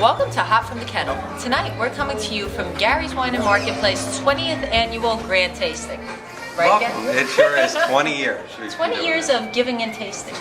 Welcome to Hot from the Kettle. Tonight we're coming to you from Gary's Wine and Marketplace 20th Annual Grand Tasting. Right, Welcome. Gary? It sure is 20 years. 20 years of giving and tasting.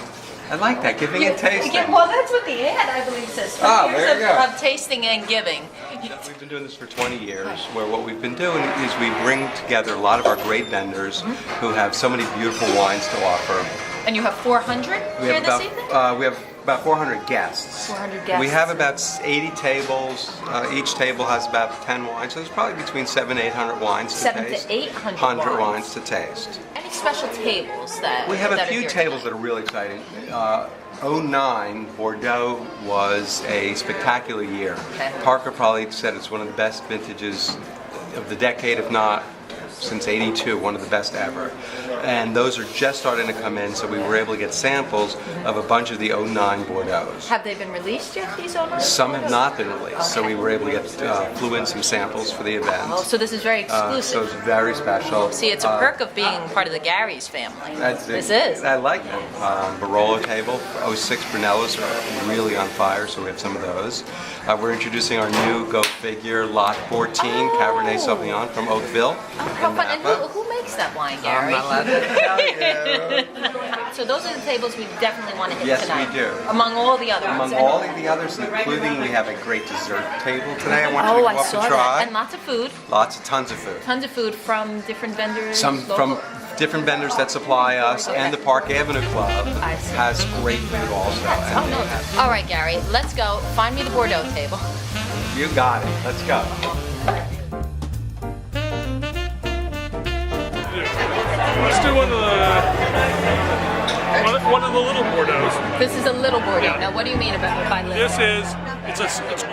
I like that, giving and tasting. Well, that's what the ad, I believe, says. 20 Oh, years there you go. of tasting and giving. We've been doing this for 20 years, where what we've been doing is we bring together a lot of our great vendors who have so many beautiful wines to offer. And you have 400 here this evening? We have about 400 guests. 400 guests. We have about 80 tables. Each table has about 10 wines, so there's probably between 700 and 800 wines to taste. 700 to 800 100 wines. wines to taste. Any special tables that We have a that are few here tables tonight? that are really exciting. 09 Bordeaux was a spectacular year. Okay. Parker probably said it's one of the best vintages of the decade, if not since '82, one of the best ever. And those are just starting to come in, so we were able to get samples of a bunch of the 09 Bordeaux. Have they been released yet, these owners? Some have not been released, so we were able to get flew in some samples for the event. Oh, so this is very exclusive. So it's very special. See, it's a perk of being part of the Gary's family. This is. I like them. Barolo table, 06 Brunellos are really on fire, so we have some of those. We're introducing our new Go Figure Lot 14 Cabernet Sauvignon from Oakville. Oh, how fun. And who makes that wine, Gary? I'm not allowed to tell you. So those are the tables we definitely want to hit Yes, tonight. we do. Among all the others. Among all of the others, including we have a great dessert table today. I want you to Oh, go I up saw and try. that. And lots of food. Tons of food. Tons of food from different vendors. Some local. from different vendors that supply us, and the Park Avenue Club I see. has great food also. Oh, And no. All right, Gary, let's go. Find me the Bordeaux table. you got it. Let's go. Let's do one of the little Bordeaux. This is a little Bordeaux. Yeah. Now, what do you mean by little? This is it's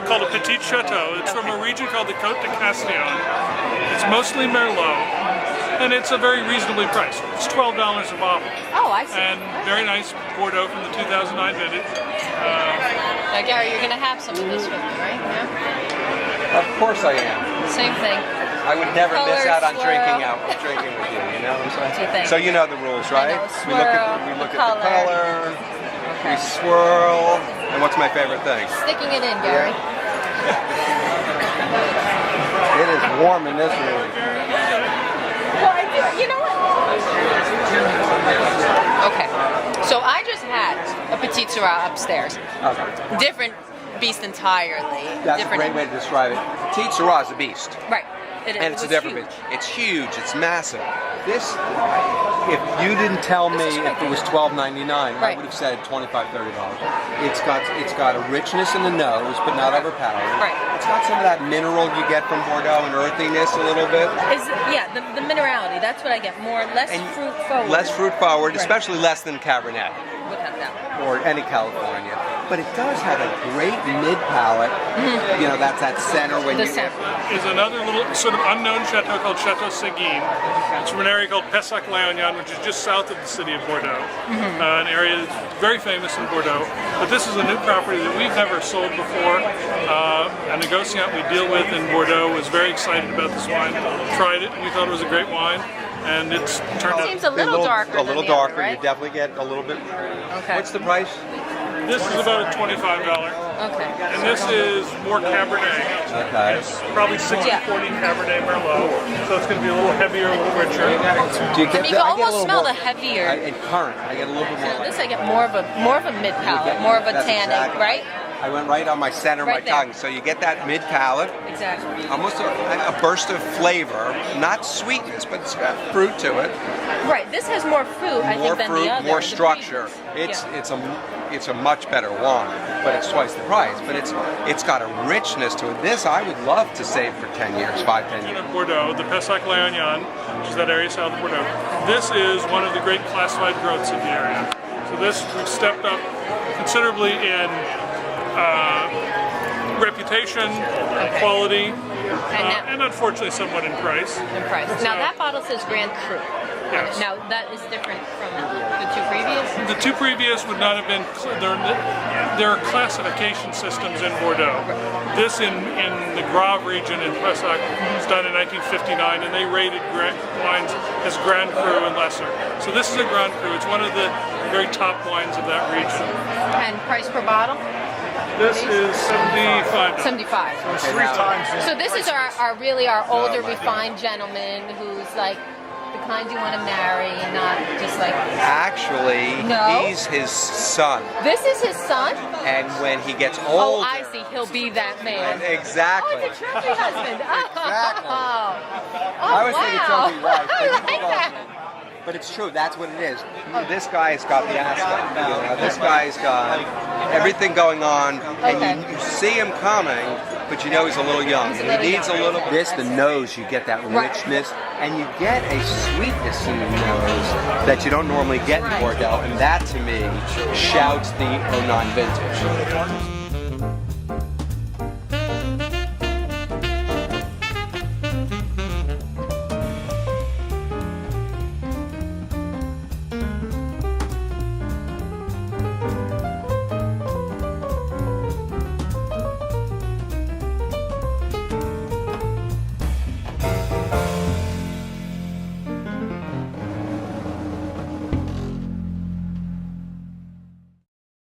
called a Petite Chateau. It's from a region called the Côte de Castillon. It's mostly Merlot, and it's a very reasonably priced. It's $12 a bottle, Oh, I see. and very nice Bordeaux from the 2009 vintage. Now, Gary, you're going to have some of this with me, right? Yeah? Of course I am. Same thing. I would never miss Color, out on swirl. drinking with you. You know what I'm saying? What do you think? So you know the rules, right? know, we look swirl, at the the color. color. We swirl. And what's my favorite thing? Sticking it in, Gary. It is warm in this room. Well, you know what? Okay. So I just had a Petite Syrah upstairs. Okay. Different beast entirely. That's different. a great way to describe it. Petite Syrah is a beast. Right. It is. And it's It a was different huge. beast. It's huge. It's massive. This, if you didn't tell me This is if great. it was $12.99, I Right. would have said $25, $30. It's got a richness in the nose, but not overpowering. Right. It's got some of that mineral you get from Bordeaux and earthiness a little bit. The minerality. That's what I get. Less And fruit forward. Less fruit forward, Right. especially less than Cabernet Without that. or any California. But it does have a great mid palate. You know, that's that center when The you center. Is another little sort of unknown chateau called Chateau Sigin. It's from an area called Pessac-Léognan, which is just south of the city of Bordeaux. An area that's very famous in Bordeaux. But this is a new property that we've never sold before. A negociant we deal with in Bordeaux was very excited about this wine. Tried it, and we thought it was a great wine. And it's turned It out. seems a little darker A little than the other, darker. right? You definitely get a little bit. Okay. What's the price? This is about a $25. Okay. And this is more Cabernet. Okay. It's probably 60-40 Cabernet Merlot. So it's going to be a little heavier, a little richer. Do you get And you can I get a almost little smell more- the heavier. And current. I get a little bit more. Now, this I get more of a mid palate, more of a That's tannic, exactly- right? I went right on my center of Right my there. tongue. So you get that mid palate, Exactly. almost a burst of flavor, not sweetness, but it's got fruit to it. Right. This has more fruit, I More think, than fruit, the other. more the structure. previous. It's a much better wine, but it's twice the price. But it's got a richness to it. This I wod love to save for 10 years, 5-10 years. In Bordeaux, the Pessac-Léognan, which is that area south of Bordeaux. This is one of the great classified growths of the area. So this, we've stepped up considerably in reputation, quality, and unfortunately somewhat in price. In price. Now that bottle says Grand Cru. Yes. Now that is different from the two previous. The two previous would not have been. There are classification systems in Bordeaux. This in the Grave region in Pessac was done in 1959, and they rated wines as Grand Cru and lesser. So this is a Grand Cru. It's one of the very top wines of that region. And price per bottle? This is 75. 75. It's 3 times. So this is our really our older refined gentleman who's like the kind you want to marry, not just like. Actually, No? he's his son. This is his son? And when he gets Oh, older... I see. He'll be that man. Exactly. Oh, it's a trophy husband. Exactly. Oh, I was thinking wow. trophy wife. I like that. But it's true, that's what it is. This guy's got the aspect. You know, this guy's got everything going on, and you see him coming, but you know he's a little young. He's a And little he needs young. a little. This, the nose, you get that Right. richness, and you get a sweetness in the nose that you don't normally get in Right. Bordeaux, and that to me shouts the '09 vintage.